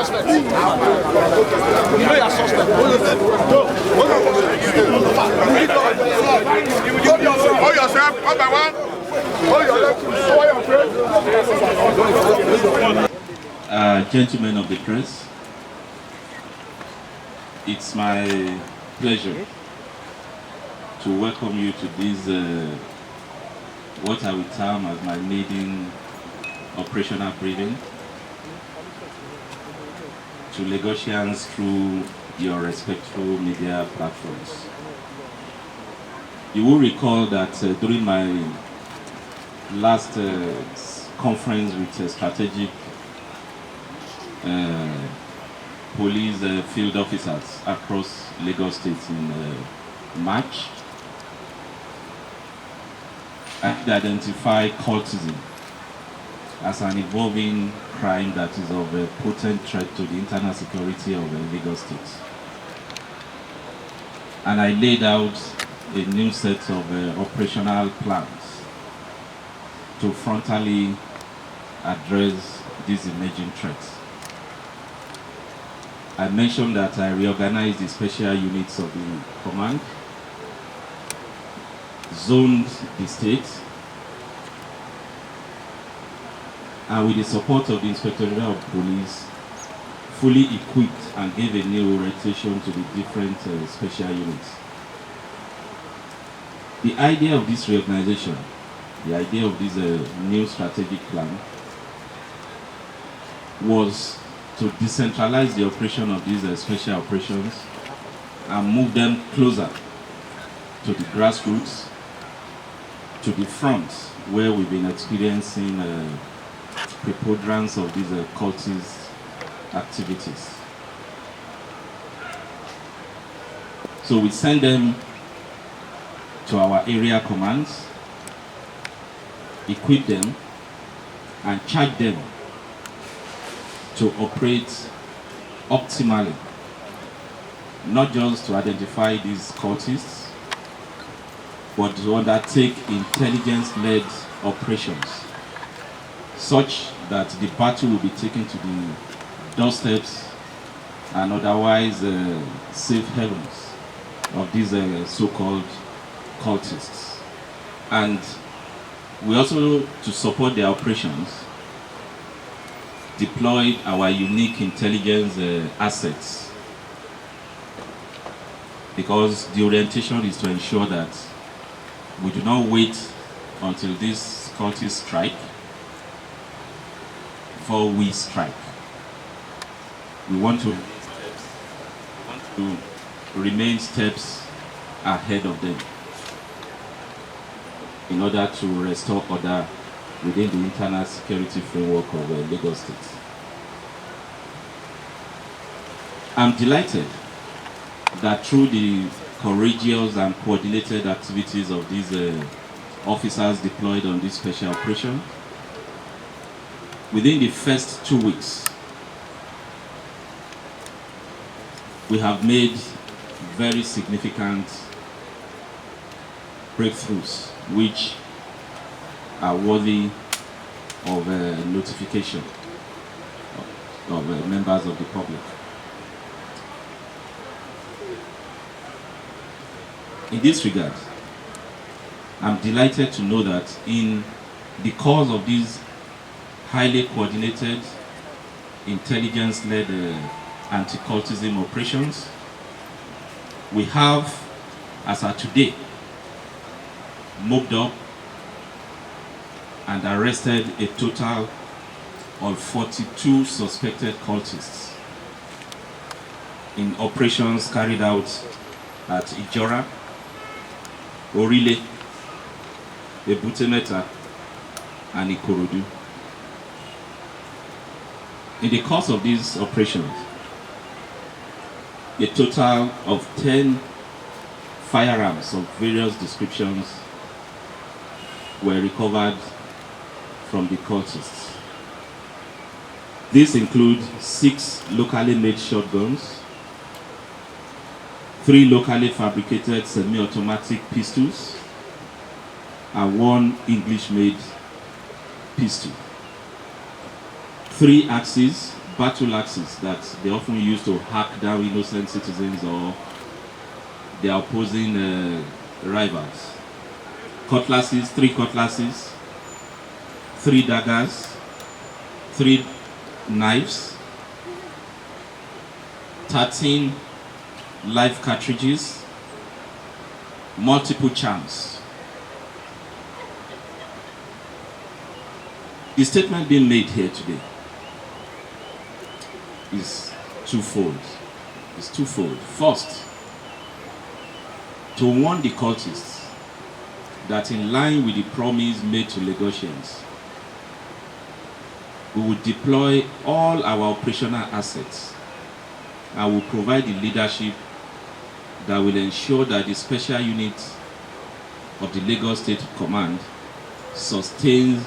suspect. You know you're suspect. Hold yourself, one by one. Hold yourself. Gentlemen of the press, it's my pleasure to welcome you to this, what I will term as my maiden operational briefing to Lagosians through your respectful media platforms. You will recall that during my last conference with strategic police field officers across Lagos State in March, I identify cultism as an evolving crime that is of a potent threat to the internal security of Lagos State. And I laid out a new set of operational plans to frontally address these emerging threats. I mentioned that I reorganized the special units of the command, zoned the state, and with the support of the Inspector General of Police, fully equipped and gave a new orientation to the different special units. The idea of this reorganization, the idea of this new strategic plan, was to decentralize the operation of these special operations and move them closer to the grassroots, to the front, where we've been experiencing preponderance of these cultist activities. So we send them to our area commands, equip them, and charge them to operate optimally, not just to identify these cultists, but to undertake intelligence-led operations, such that the battle will be taken to the doorsteps and otherwise safe havens of these so-called cultists. And we also, to support their operations, deployed our unique intelligence assets, because the orientation is to ensure that we do not wait until these cultists strike before we strike. We want to remain steps ahead of them in order to restore order within the internal security framework of Lagos State. I'm delighted that through the courageous and coordinated activities of these officers deployed on this special operation, within the first 2 weeks, we have made very significant breakthroughs, which are worthy of notification of members of the public. In this regard, I'm delighted to know that in the course of these highly coordinated, intelligence-led anti-cultism operations, we have, as of today, mobbed up and arrested a total of 42 suspected cultists in operations carried out at Ijora, Orile, Ebutemeta, and Ikorodu. In the course of these operations, a total of 10 firearms of various descriptions were recovered from the cultists. These include 6 locally made shotguns, 3 locally fabricated semi-automatic pistols, and 1 English-made pistol, 3 axes battle axes that they often use to hack down innocent citizens or their opposing rivals. Cutlasses, 3 cutlasses, 3 daggers, 3 knives, 13 live cartridges, multiple charms. The statement being made here today is twofold. It's twofold. First, to warn the cultists that in line with the promise made to Lagosians, we will deploy all our operational assets and will provide the leadership that will ensure that the special unit of the Lagos State Command sustains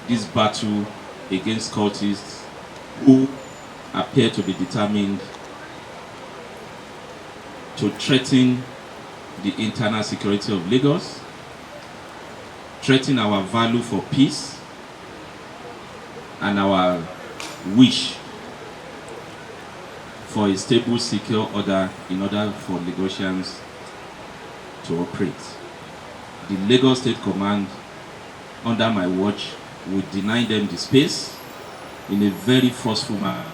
this battle against cultists who appear to be determined to threaten the internal security of Lagos, threaten our value for peace and our wish for a stable, secure order in order for Lagosians to operate. The Lagos State Command, under my watch, will deny them the space in a very forceful manner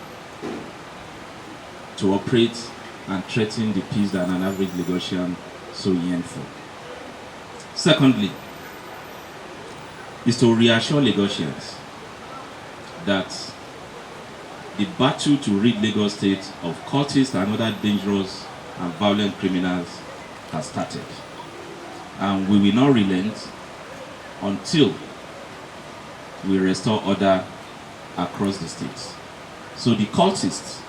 to operate and threaten the peace that an average Lagosian so yearn for. Secondly, is to reassure Lagosians that the battle to rid Lagos State of cultists and other dangerous and violent criminals has started. And we will not relent until we restore order across the state. So the cultists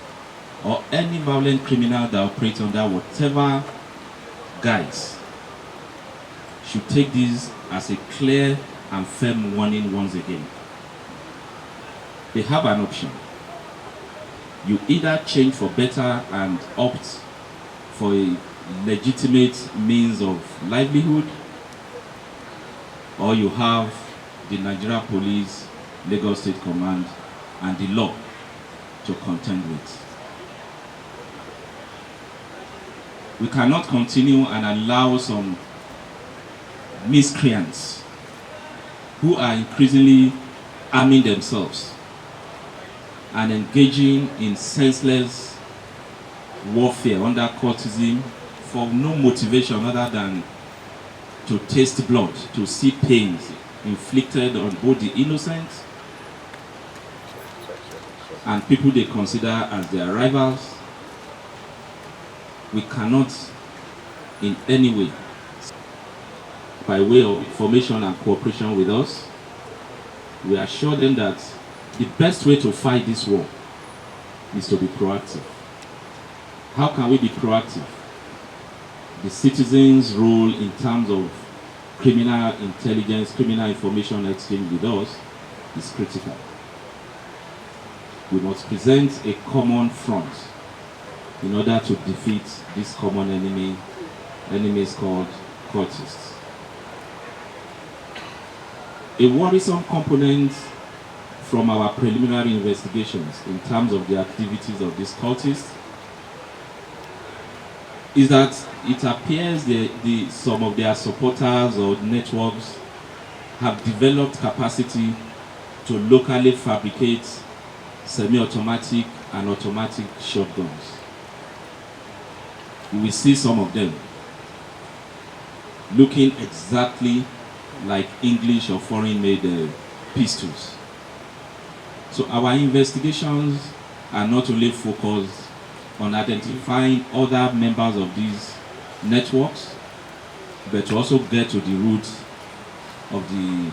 or any violent criminal that operates under whatever guise should take this as a clear and firm warning once again. They have an option. You either change for better and opt for a legitimate means of livelihood, or you have the Nigeria Police, Lagos State Command, and the law to contend with. We cannot continue and allow some miscreants who are increasingly arming themselves and engaging in senseless warfare under cultism for no motivation other than to taste blood, to see pains inflicted on both the innocent and people they consider as their rivals. We cannot in any way, by way of information and cooperation with us, we assure them that the best way to fight this war is to be proactive. How can we be proactive? The citizens' role in terms of criminal intelligence, criminal information exchange with us is critical. We must present a common front in order to defeat this common enemy. Enemy is called cultists. A worrisome component from our preliminary investigations in terms of the activities of these cultists is that it appears some of their supporters or networks have developed capacity to locally fabricate semi-automatic and automatic shotguns. You will see some of them looking exactly like English or foreign-made pistols. So our investigations are not only focused on identifying other members of these networks, but to also get to the root of the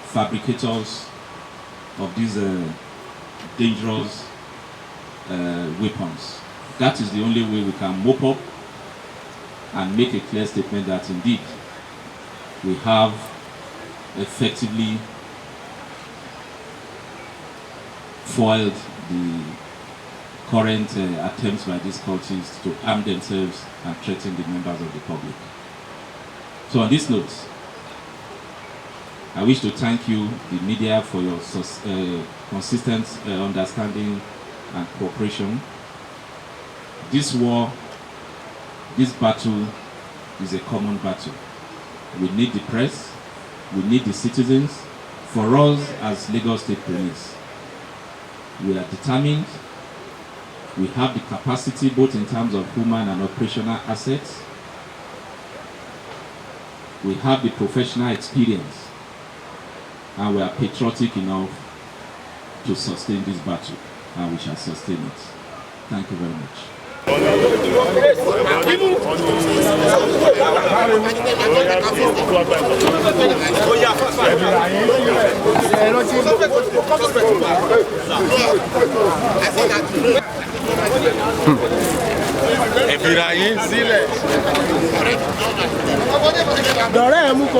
fabricators of these dangerous weapons. That is the only way we can mop up and make a clear statement that indeed we have effectively foiled the current attempts by these cultists to arm themselves and threaten the members of the public. So on this note, I wish to thank you, the media, for your consistent understanding and cooperation. This war, this battle is a common battle. We need the press, we need the citizens. For us as Lagos State Police, we are determined, we have the capacity both in terms of human and operational assets. We have the professional experience, and we are patriotic enough to sustain this battle, and we shall sustain it. Thank you very much. Dọ̀rẹ́ ẹ̀ mú kó.